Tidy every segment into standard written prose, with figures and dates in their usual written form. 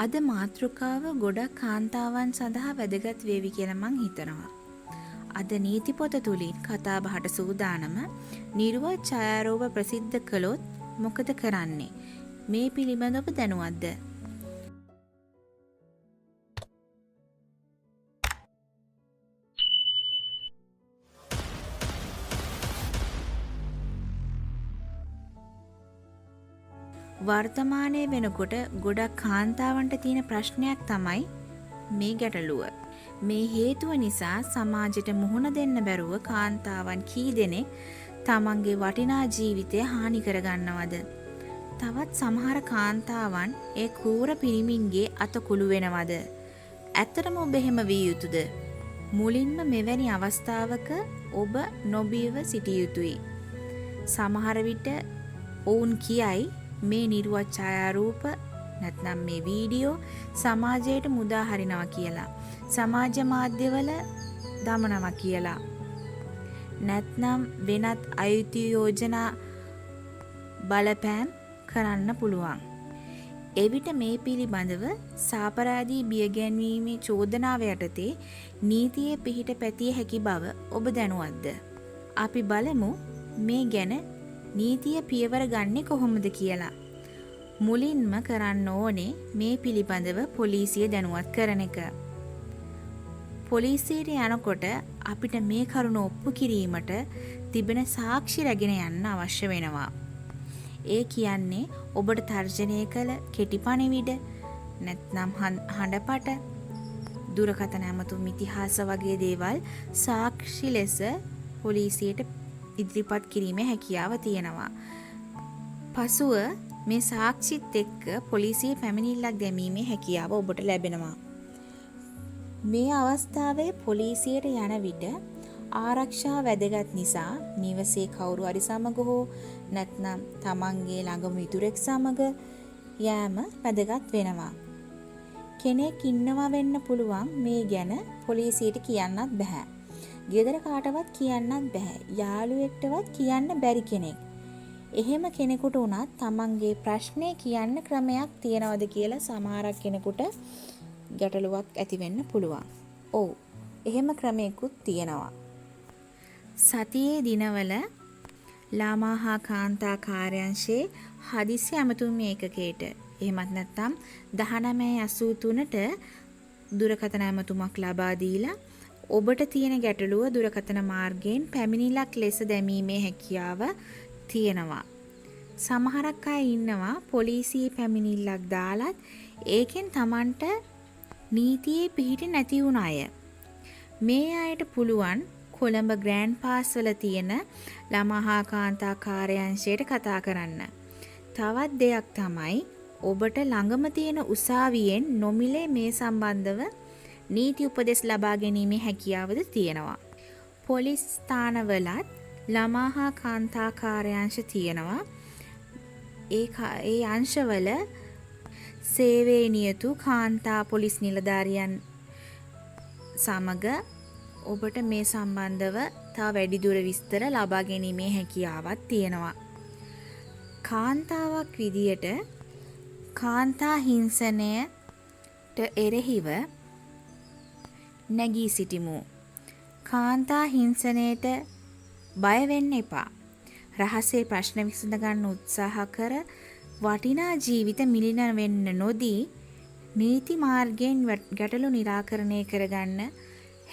අද මාතෘකාව ගොඩක් කාන්තාවන් සඳහා වැදගත් වේවි කියලා මං හිතනවා. අද නීති පොත තුලින් කතා බහට සූදානම නිර්වත් ඡායාරූප ප්‍රසිද්ධ කළොත් මොකද කරන්නේ? මේ පිළිබඳව දැනුවත්ද? වර්තමානයේ වෙනකොට ගොඩක් කාන්තාවන්ට තියෙන ප්‍රශ්නයක් තමයි මේ ගැටලුව. මේ හේතුව නිසා සමාජයට මුහුණ දෙන්න බැරුව කාන්තාවන් කී දෙනෙක් තමන්ගේ වටිනා ජීවිතය හානි කරගන්නවද? තවත් සමහර කාන්තාවන් ඒ කූර පිරිමින්ගේ අත කුළු වෙනවද? ඇත්තටම ඔබ එහෙම විය යුතුද? මුලින්ම මෙවැනි අවස්ථාවක ඔබ නොබියව සිටිය යුතුයි. සමහර විට ඔවුන් කියයි මේ නිර්වත් ඡායාරූප නැත්නම් මේ වීඩියෝ සමාජයට මුදා හරිනවා කියලා. සමාජ මාධ්‍යවල දමනවා කියලා. නැත්නම් වෙනත් අයුතු යෝජනා බලපෑම් කරන්න පුළුවන්. එවිට මේ පිළිබඳව සාපරාධී බියගැන්වීමේ චෝදනාව යටතේ නීතියේ පිහිට පැතිය හැකි බව ඔබ දැනුවත්ද? අපි බලමු මේ ගැන නීතිය පියවර ගන්නේ කොහොමද කියලා. මුලින්ම කරන්න ඕනේ මේ පිළිබඳව පොලිසිය දැනුවත් කරන එක. පොලිසියට යනකොට අපිට මේ කරුණ ඔප්පු කිරීමට තිබෙන සාක්ෂි රැගෙන යන්න අවශ්‍ය වෙනවා. ඒ කියන්නේ ඔබට තර්ජනය කළ කෙටි පණිවිඩ නැත්නම් හඬපට දුරකථන ඇමතුම් ඉතිහාස වගේ දේවල් සාක්ෂි ලෙස පොලිසියට ඉදිරිපත් කිරීමේ හැකියාව තියෙනවා. පසුව මේ සාක්ෂිත් එක්ක පොලිසිය පැමිණිල්ලක් දැමීමේ හැකියාව ඔබට ලැබෙනවා. මේ අවස්ථාවේ පොලිසියට යන විට ආරක්ෂාව වැදගත් නිසා නිවසේ කවුරු හරි සමග හෝ නැත්නම් තමන්ගේ ළඟම මිතුරෙක් සමග යෑම වැදගත් වෙනවා. කෙනෙක් ඉන්නවා වෙන්න පුළුවන් මේ ගැන පොලිසියට කියන්නත් බෑ. ගෙදර කාටවත් කියන්නත් බෑ. යාළුවෙක්ටවත් කියන්න බැරි කෙනෙක්. එහෙම කෙනෙකුට උනත් තමන්ගේ ප්‍රශ්නේ කියන්න ක්‍රමයක් තියනවද කියලා සමහරක් කෙනෙකුට ගැටලුවක් ඇති වෙන්න පුළුවන්. ඔව්. එහෙම ක්‍රමයකුත් තියෙනවා. සතියේ දිනවල ළමා හා කාන්තා කාර්යාංශයේ හදිසි ඇමතුම් ඒකකයට එහෙමත් නැත්නම් 1983ට දුරකථන ඇමතුමක් ලබා දීලා ඔබට තියෙන ගැටලුව දුරකථන මාර්ගයෙන් පැමිණිල්ලක් ලෙස දැමීමේ හැකියාව තියෙනවා. සමහරක් අය ඉන්නවා පොලිසියේ පැමිණිල්ලක් දාලත් ඒකෙන් Tamanට නීතියේ පිහිට නැති වුණ අය. මේ අයට පුළුවන් කොළඹ ග්‍රෑන්ඩ් පාස් වල තියෙන ළමා හා කාන්තා කාර්යාංශයට කතා කරන්න. තවත් දෙයක් තමයි ඔබට ළඟම තියෙන උසාවියෙන් නොමිලේ මේ සම්බන්ධව නීති උපදෙස් ලබා ගැනීමේ හැකියාවද තියෙනවා. පොලිස් ස්ථානවලත් ළමා හා කාන්තා කාර්යාංශ තියෙනවා. ඒ අංශවල සේවයේ නියුතු කාන්තා පොලිස් නිලධාරියන් සමග ඔබට මේ සම්බන්ධව තව වැඩිදුර විස්තර ලබා ගැනීමේ හැකියාවක් තියෙනවා. කාන්තාවක් විදියට කාන්තා හිංසනයට එරෙහිව නැගී සිටිමු. කාන්තා හිංසනයට බය වෙන්න එපා. රහසේ ප්‍රශ්න විසඳ ගන්න උත්සාහ කර වටිනා ජීවිත මිලින වෙන්න නොදී නීති මාර්ගයෙන් ගැටලු निराකරණය කරගන්න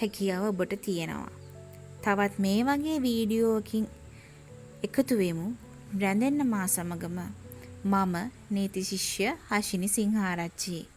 හැකියාව ඔබට තියෙනවා. තවත් මේ වගේ වීඩියෝකින් එකතු වෙමු. රැඳෙන්න මා සමගම. මම නීති ශිෂ්‍ය හෂිනි සිංහාරච්චි.